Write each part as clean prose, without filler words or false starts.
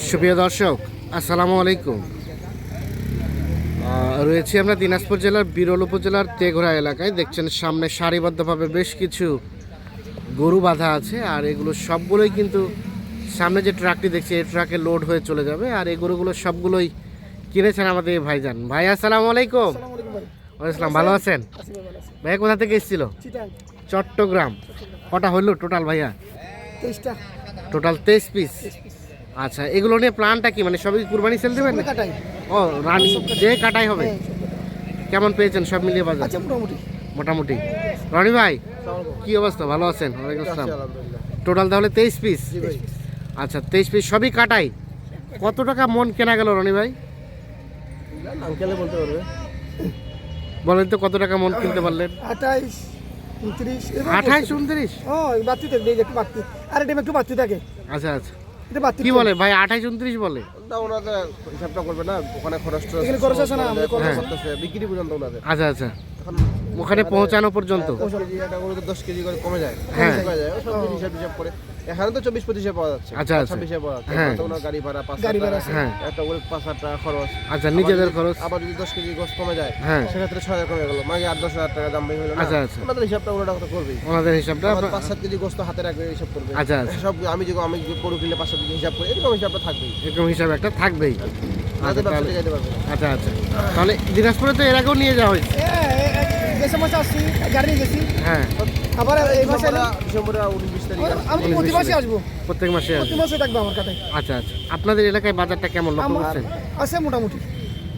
সুপ্রিয় দর্শক, আসসালামু আলাইকুম। রয়েছি আমরা দিনাজপুর জেলার বিরল উপজেলার তেঘরা এলাকায়। দেখছেন সামনে সারিবদ্ধভাবে বেশ কিছু গরু বাঁধা আছে, আর এগুলো সবগুলোই কিন্তু সামনে যে ট্রাকটি দেখছি এই ট্রাকে লোড হয়ে চলে যাবে। আর এই গরুগুলো সবগুলোই কিনেছেন আমাদের এই ভাইজান। ভাই আসসালামু আলাইকুম। ওয়ালাইকুম, ভালো আছেন? ভাইয়া কোথা থেকে এসেছিল? চট্টগ্রাম। কটা হলো টোটাল ভাইয়া? 23টা। Total 23 piece. আচ্ছা, এগুলো নিয়ে প্ল্যানটা কি, মানে সবই কুরবানি সেল দেবেন? ও রানি যে কাটাই হবে। কেমন পেয়েছেন সব মিলিয়ে বাজার? আচ্ছা, মোটামুটি। রনি ভাই কি অবস্থা, ভালো আছেন? ওয়ালাইকুম আসসালাম। টোটাল তাহলে 23 পিস। আচ্ছা, 23 পিস সবই কাটাই। কত টাকা মন কেনা গেল রনি ভাই? আঙ্কেলে বলতে পারবে। বলেন তো কত টাকা মন কিনতে পারলেন? 28, 29। 28, 29। ও বাড়তি থাকে, একটু বাড়তি। আর এটা একটু বাড়তি থাকে। আচ্ছা আচ্ছা, এটা বাড়তি কি বলে ভাই? 28, 29 বলে? ওনাদের হিসাবটা করবে না, ওখানে খরচটা এখানে খরচ আছে না, আমাদের খরচ আছে। করতেছে বিক্রি পর্যন্ত ওনাদের। আচ্ছা আচ্ছা, ওখানে পৌঁছানো পর্যন্ত 10 কেজি করে কমে যায়, হ্যাঁ। কমে যায় সব হিসাব করে। এখানে তো 24-25 পাওয়া যাচ্ছে। আচ্ছা আচ্ছা, 26 পাওয়া যাচ্ছে। হ্যাঁ। তো ওনার গাড়ি ভাড়া 5 গাড়ি ভাড়া আছে। হ্যাঁ। একটা করে 5,000 টাকা খরচ। আচ্ছা, নিজেদের খরচ। আবার যদি 10 কেজি গোস কমে যায়, হ্যাঁ। সেক্ষেত্রে 6,000 কমে গেল, মানে 8-10,000 টাকা দাম বেশি হলো না। আচ্ছা আচ্ছা, ওনাদের হিসাবটা ওনারা তো করবেই। ওনাদের হিসাবটা 5-7 কেজি গোস তো হাতে রাখবে, হিসাব করবে। আচ্ছা আচ্ছা, সব আমি গরু কিনলে 5-7 কেজি হিসাব করি, এরকম হিসাবটা থাকবেই। এরকম হিসাব একটা থাকবেই। তাদের ব্যবসাটা যেতে পারবে না। আচ্ছা আচ্ছা, তাহলে দিনাজপুরে তো এর আগেও নিয়ে যাওয়া হয়েছে। দেশে মাসে আসছি, গাড়ি গেছি। হ্যাঁ, আবার এই মাসে ডিসেম্বরে 19-20 তারিখ আমি তো প্রতি মাসে আসবো, প্রত্যেক মাসে প্রতি মাসে থাকবে আমার কাছে। আচ্ছা আচ্ছা, আপনাদের এলাকায় বাজারটা কেমন লক্ষ্য করছেন? আছে মোটামুটি।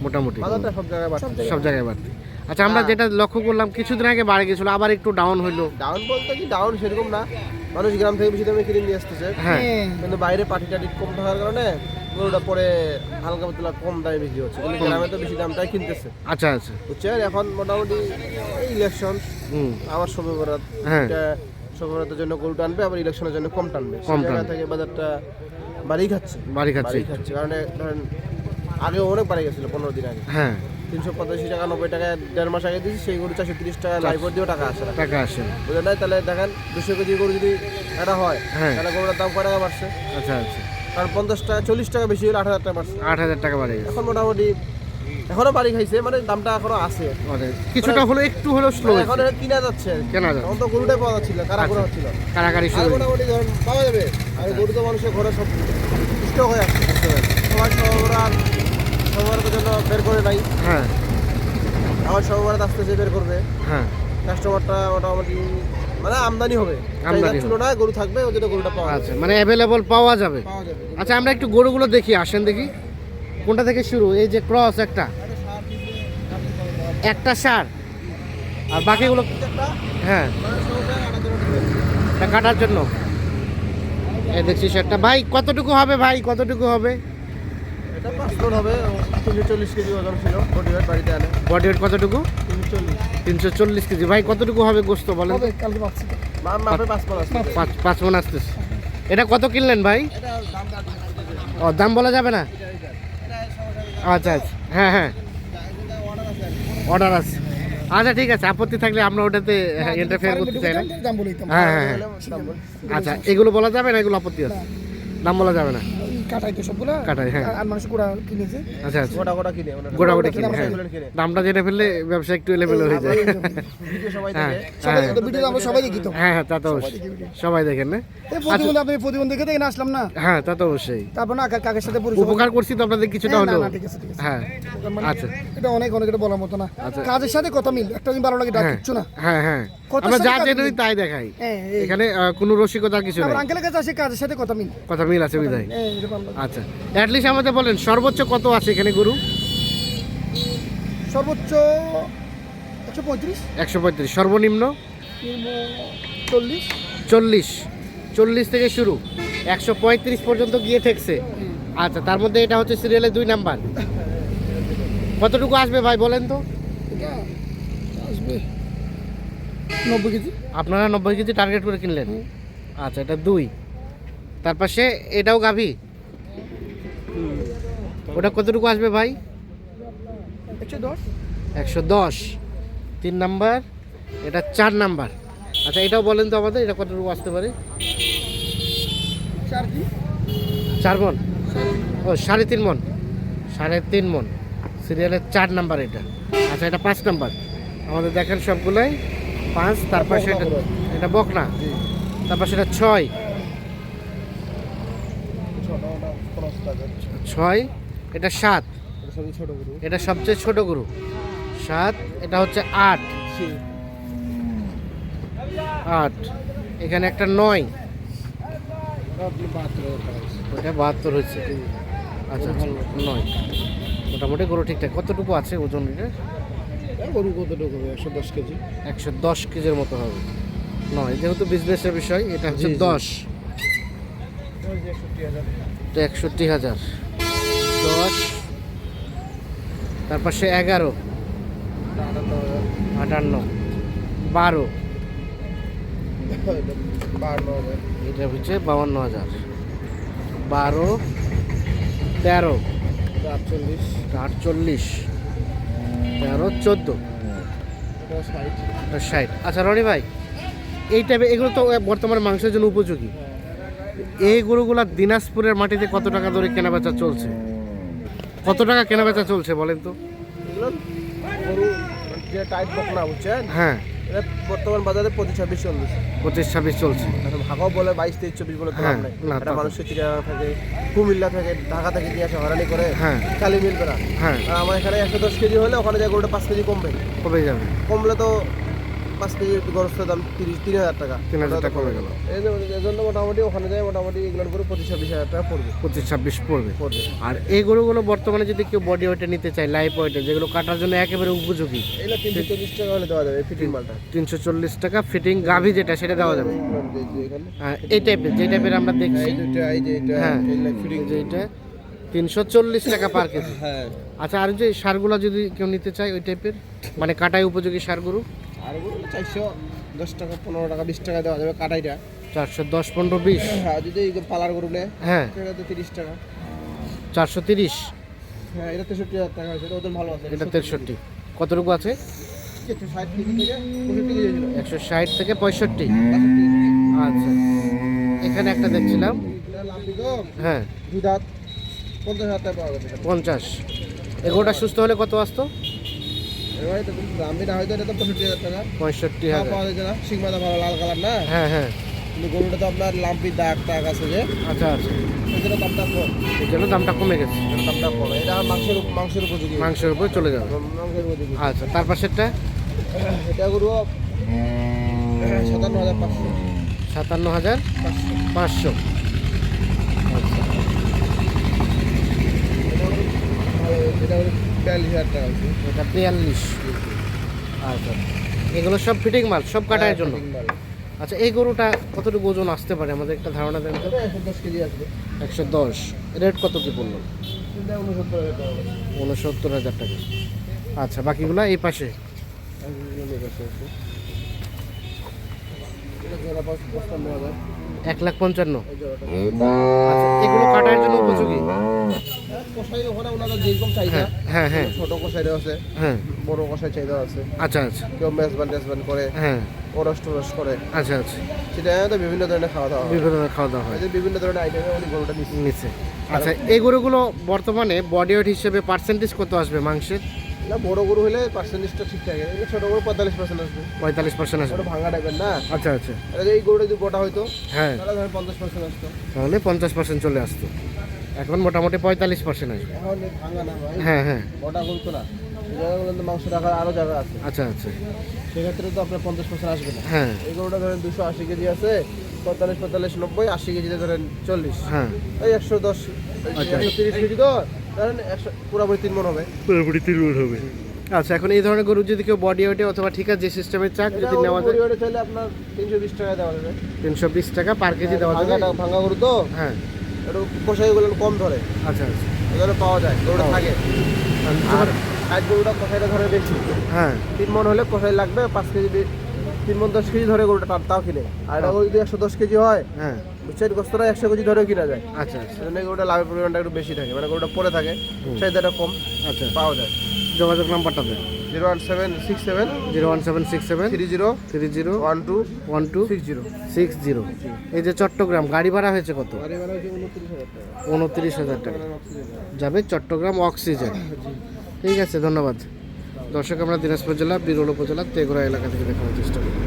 মোটামুটি বাজারটা সব জায়গায় বাড়ছে। সব জায়গায় বাড়তি। আচ্ছা, আমরা যেটা লক্ষ্য করলাম কিছুদিন আগে বাড়ে গেছিল, আবার একটু ডাউন হইলো। ডাউন বলতে কি, ডাউন সেরকম না, মানুষ গ্রাম থেকে বেশি দামে কিনে নিয়ে আসতেছে। হ্যাঁ, কিন্তু বাইরে পাটি টাটি কম থাকার কারণে গরুটা পরে হালকা পাতলা কম দামে বিক্রি হচ্ছে, কিন্তু গ্রামে তো বেশি দামটাই কিনতেছে। আচ্ছা আচ্ছা, বুঝছেন? এখন মোটামুটি ইলেকশন, হুম, আবার শবে বরাত, হ্যাঁ। শবে বরাতের জন্য গরু টানবে, আবার ইলেকশনের জন্য কম টানবে। কম সেই জায়গা টানবে। থেকে বাজারটা বাড়ি খাচ্ছে, বাড়ি খাচ্ছে। কারণ ধরেন আগে অনেক বাড়ি গেছিল 15 দিন আগে। হ্যাঁ, 385 টাকা 90 টাকা 1.5 মাস আগে দিয়েছি, সেই গরু 430 টাকা লাইভর দিয়েও টাকা আসে না। টাকা আসে। বুঝলেন না? তাহলে দেখেন 200 কেজি গরু যদি এটা হয়, হ্যাঁ। তাহলে গরুটার দাম কয় টাকা বাড়ছে? আচ্ছা আচ্ছা, কারণ 50 টাকা 40 টাকা বেশি হলে 8,000 টাকা বাড়ছে। 8,000 টাকা বাড়ে গেছে। এখন মোটামুটি এখনো বাড়ি খাইছে, মানে দামটা এখনো আছে, মানে কিছুটা হলো, একটু হলো স্লো এখন কিনা যাচ্ছে, কেনা যায়। এখন তো গরুটাই পাওয়া যাচ্ছিল, কারাকুরা হচ্ছিল। কারাকারি আর শুরু। মোটামুটি ধরেন পাওয়া যাবে। আর গরু তো মানুষের ঘরে সব স্টক হয়ে আসছে, সবাই সবার জন্য বের করে নাই, হ্যাঁ আবার সবার আসতেছে বের করবে। হ্যাঁ, কাস্টমারটা মোটামুটি মানে আমদানি হবে, আমদানি ছিল না, গরু থাকবে, ওই জন্য গরুটা পাওয়া আচ্ছা, মানে অ্যাভেলেবল পাওয়া যাবে। পাওয়া যাবে। আচ্ছা, আমরা একটু গরুগুলো দেখি, আসেন দেখি কোনটা থেকে শুরু। এই যে ক্রস একটা সার, আর বাকিগুলো হ্যাঁ এটা কাটার জন্য। এই দেখছি সেটা। ভাই কতটুকু হবে? ভাই কতটুকু হবে? এটা 5 লোড হবে, 340 কেজি ওজন ছিল, বডি ওয়েট বাড়িতে আনে। বডি ওয়েট কতটুকু? 340। 340 কেজি। ভাই কতটুকু হবে গোস্ত বলেন? হবে, কালকে পাচ্ছি। মাপে 5 পাঁচ আসছে। 5 মণ আসতেছে। এটা কত কিনলেন ভাই? ও দাম বলা যাবে না? আচ্ছা আচ্ছা, হ্যাঁ হ্যাঁ, অর্ডার আছে। আচ্ছা ঠিক আছে, আপত্তি থাকলে আমরা ওটাতে ইন্টারফেয়ার করতে চাই না। দাম বলি তো। হ্যাঁ হ্যাঁ হ্যাঁ, আচ্ছা, এগুলো বলা যাবে না? এগুলো আপত্তি আছে, দাম বলা যাবে না? কাটাই তো সবগুলা। কাটাই, হ্যাঁ। আর মানুষ গোড়া কিনেছে। আচ্ছা আচ্ছা, গোটা কিনে ওনারা। গোটা কিনে, হ্যাঁ। কিনে। দামটা জেনে ফেললে ব্যবসা একটু এলেবেলে হয়ে যায়। ভিডিও সবাই হ্যাঁ দেখে। সবাই হ্যাঁ তো ভিডিও আমরা সবাই দেখি তো। হ্যাঁ হ্যাঁ, তা তো অবশ্যই সবাই দেখেন না। এই প্রতিবন্ধী, আপনি প্রতিবন্ধী দেখে দেখে আসলাম না। হ্যাঁ, তা তো অবশ্যই তারপর না কাকের সাথে পরিচয়। উপকার করছি তো আপনাদের কিছুটা না, হলেও। না, ঠিক আছে, ঠিক আছে। হ্যাঁ, মানে আচ্ছা এটা অনেক এটা বলার মতো না। আচ্ছা। কাজের সাথে কথা মিল, একটা দিন ভালো লাগে, ডাক হ্যাঁ কিচ্ছু না। হ্যাঁ হ্যাঁ, কথার আমরা সাথে যা কাজ জেনে মিল। তাই দেখাই। হ্যাঁ, এই। এখানে কোনো রসিকতার কিছু তারপর নেই, আঙ্কেলের কাছে আসে, কাজের সাথে কথা মিল। কথা মিল আছে বিদায়। হ্যাঁ, এটা ভালো লাগে। আচ্ছা, অ্যাটলিস্ট আমাদের বলেন সর্বোচ্চ কত আছে এখানে গরু? সর্বোচ্চ 135, 135, সর্বনিম্ন 40। 40 থেকে শুরু, 135 পর্যন্ত গিয়ে ঠেকছে। আচ্ছা, তার মধ্যে এটা হচ্ছে সিরিয়ালে 2 নাম্বার। কতটুকু আসবে ভাই বলেন তো? এটা আসবে 90 কেজি। আপনারা 90 কেজি টার্গেট করে কিনলেন। আচ্ছা, এটা 2। তার পাশে এটাও গাভী, ওটা কতটুকু আসবে ভাই? 110। 110, 3 নাম্বার, এটা 4 নাম্বার। আচ্ছা, এটাও বলেন তো আমাদের, এটা কতটুকু আসতে পারে? 4 কি? 4 মন, ও 3.5 মন, 3.5 মন, সিরিয়ালের 4 নাম্বার এটা। আচ্ছা এটা 5 নাম্বার, আমাদের দেখেন সবগুলোই 5, তারপর সেটা এটা বকনা, তারপর সেটা 6, 6, এটা 7, ছোট গরু এটা সবচেয়ে ছোট গরু 7, এটা হচ্ছে 8, 8, এখানে একটা 9, ওটা 72 হয়েছে। আচ্ছা আচ্ছা 9, মোটামুটি গরু ঠিকঠাক। কতটুকু আছে ওজন এটা? গরু কতটুকু হবে? 110 কেজি। 110 কেজির মতো হবে। 9 যেহেতু বিজনেসের বিষয়, এটা হচ্ছে জি, জি। 10, এটা 61,000, 10, তারপর সে 11, 58, 12, এটা হচ্ছে 52,000, 12, 13, 48, 13, 14, 60। আচ্ছা রনি ভাই, এই টাইপের এগুলো তো বর্তমানে মাংসের জন্য উপযোগী। এই গরুগুলা দিনাজপুরের মাটিতে কত টাকা ধরে কেনাবেচা চলছে? কত টাকা কেনাবেচা চলছে বলেন তো? গরু যে টাইট বকনা বুঝছেন, হ্যাঁ, এটা বর্তমান বাজারে 25-26 25-26 চলছে। ভাগাও বলে 22-23-24 বলে তো হ্যাঁ, লাভ নাই। না, এটা তা তো। মানুষের চিড়িয়াখানা থাকে, কুমিল্লা থেকে, ঢাকা থেকে নিয়ে আসে, হরানি করে, হ্যাঁ কালি মিলবে না। হ্যাঁ, আর আমার এখানে 110 কেজি হলে ওখানে যায় গরুটা 5 কেজি কমবে। কমে যাবে, কমলে তো 5 কেজি গরুর দাম 3,000 টাকা। 3,000 টাকা কমে গেল। এই জন্য মোটামুটি ওখানে যায় মোটামুটি এগুলোর করে 25-26 টাকা পড়বে 25-26 পড়বে। পড়বে। আর এই গরুগুলো বর্তমানে যদি কেউ বডি ওয়েটে নিতে চায়, লাইভ ওয়েটে, যেগুলো কাটার জন্য একেবারে উপযোগী, এগুলো 340 টাকা হলে দেওয়া যাবে ফিটিং মালটা। 340 টাকা ফিটিং গাভি যেটা সেটা দেওয়া যাবে। এখানে আর এই টাইপের যে টাইপের আমরা দেখছি, এই দুটো এই যে এটা হ্যাঁ, ফিটিং এই যে এটা 340 টাকা পার কেজি। হ্যাঁ। আচ্ছা আর যে সারগুলো যদি কেউ নিতে চায় ওই টাইপের, মানে কাটাই উপযোগী সারগুলো, আর ওগুলো 410 টাকা 15 টাকা 20 টাকা দেওয়া যাবে কাটাইটা। 410, 15, 20, হ্যাঁ যদি এই পালার গরু নেয় হ্যাঁ সেটা তো 30 টাকা। 430, হ্যাঁ এটা 63,000 টাকা আছে, এটা ওজন ভালো আছে। এটা 63। কতটুকু আছে? 160 কেজি থেকে 65 কেজি হয়েছিল। 160 থেকে 65। আচ্ছা এখানে একটা দেখছিলাম, এটা লাম্বি তো হ্যাঁ দুই দাঁত 50,000 টাকা পাওয়া যাবে। 50। এগোটা সুস্থ হলে কত আসতো? এবারে তো লাম্বি না হয়তো এটা তো 65,000 টাকা। 65,000। পাওয়া যায় না, সিংমাদা ভালো লাল কালার না। হ্যাঁ হ্যাঁ, কিন্তু গরুটা তো আপনার লাম্বি দাগ টাগ আছে যে, আচ্ছা আচ্ছা, এই জন্য দামটা কম। এই জন্য দামটা কমে গেছে, এর দামটা কম। এটা মাংসের উপযোগী। মাংসের উপরে চলে যাবে। মাংসের উপযোগী। আচ্ছা তার পাশেরটা এটা গরু 57,500। 57,500। আচ্ছা এটা হলো 42,000 টাকা আছে। এটা 42। আচ্ছা এগুলো সব ফিটিং মাল, সব কাটার জন্য। আচ্ছা এই গরুটা কতটুকু ওজন আসতে পারে, আমাদের একটা ধারণা দেন তো। এটা 110 কেজি আসবে। 110। রেট কত কি পড়লো? এটা 69,000 টাকা। 69,000 টাকা। আচ্ছা বাকিগুলো এই পাশে। এটা জোড়া 55,000। 1,55,000। এই জোড়াটা। আচ্ছা এগুলো কাটার জন্য উপযোগী। কষাই ওখানে ওনাদের যেরকম চাহিদা, হ্যাঁ হ্যাঁ হ্যাঁ ছোট কষাইও আছে, হ্যাঁ, বড় কষাই চাহিদা আছে। আচ্ছা আচ্ছা, কেউ মেজবান করে, হ্যাঁ ওরস টোরস করে, আচ্ছা আচ্ছা, সেটা তো বিভিন্ন ধরনের খাওয়া দাওয়া হয়। বিভিন্ন ধরনের খাওয়া দাওয়া হয় এই যে বিভিন্ন ধরনের আইটেমে উনি গরুটা নিচ্ছে। নিচে। আচ্ছা এই গরুগুলো বর্তমানে বডি ওয়েট হিসেবে পার্সেন্টেজ কত আসবে মাংসের? না বড় গরু হলে পার্সেন্টেজটা ঠিক থাকে, এই ছোট গরু 45% আসবে। 45% আসবে। ওটা ভাঙা টাইপের না। আচ্ছা আচ্ছা, এটা এই গরুটা যদি গোটা হইতো হ্যাঁ তাহলে ধরেন 50% আসতো। তাহলে 50% চলে আসতো। এখন মোটামুটি 45% আসবে। এখন এই ভাঙা না ভাই, হ্যাঁ হ্যাঁ, গোটা করতো না। এই জায়গাগুলো তো মাংস রাখার আরও জায়গা আছে, আচ্ছা আচ্ছা, সেক্ষেত্রে তো আপনার 50% আসবে না। হ্যাঁ এই গরুটা ধরেন 280 কেজি আছে, 45, 90, 80 কেজিতে ধরেন 40, হ্যাঁ, এই 110, আচ্ছা। 130 কেজি তো ধরেন 100 পুরোপুরি 3 মণ হবে। পুরোপুরি 3 মণ হবে। আচ্ছা এখন এই ধরনের গরু যদি কেউ বডি ওয়েটে অথবা ঠিক আছে যে সিস্টেমের চাক যদি নেওয়া যায়, পরিবারে চাইলে আপনার 320 টাকা দেওয়া যাবে। 320 টাকা পার কেজি দেওয়া যাবে। ভাঙা গরু তো হ্যাঁ একটু কষাইগুলো কম ধরে, আচ্ছা আচ্ছা, ওগুলো পাওয়া যায়, গরুটা থাকে। আর আজ গরুটা কষাইটা ধরে বেশি, হ্যাঁ 3 মণ হলে কষাই লাগবে 5 কেজি, 3 মণ 10 কেজি ধরে গরুটা তাও কিনে। আর এটা যদি 110 কেজি হয়, হ্যাঁ বুঝছেন, গোস্তটা 100 কেজি ধরেও কিনা যায়। আচ্ছা আচ্ছা, সেজন্য গরুটা লাভের পরিমাণটা একটু বেশি থাকে, মানে গরুটা পরে থাকে, চাহিদাটা কম আচ্ছা পাওয়া যায়। যোগাযোগ নাম্বারটা দেন। 01767 01767 30 30 12 12 60। 60। এই যে চট্টগ্রাম গাড়ি ভাড়া হয়েছে কত? গাড়ি ভাড়া হচ্ছে 29,000 টাকা। 29,000 টাকা অক্সিজেন। যাবে চট্টগ্রাম অক্সিজেন। ঠিক আছে, ধন্যবাদ। দর্শক, আমরা দিনাজপুর জেলা বিরল উপজেলা তেঘরা এলাকা থেকে দেখানোর চেষ্টা করি।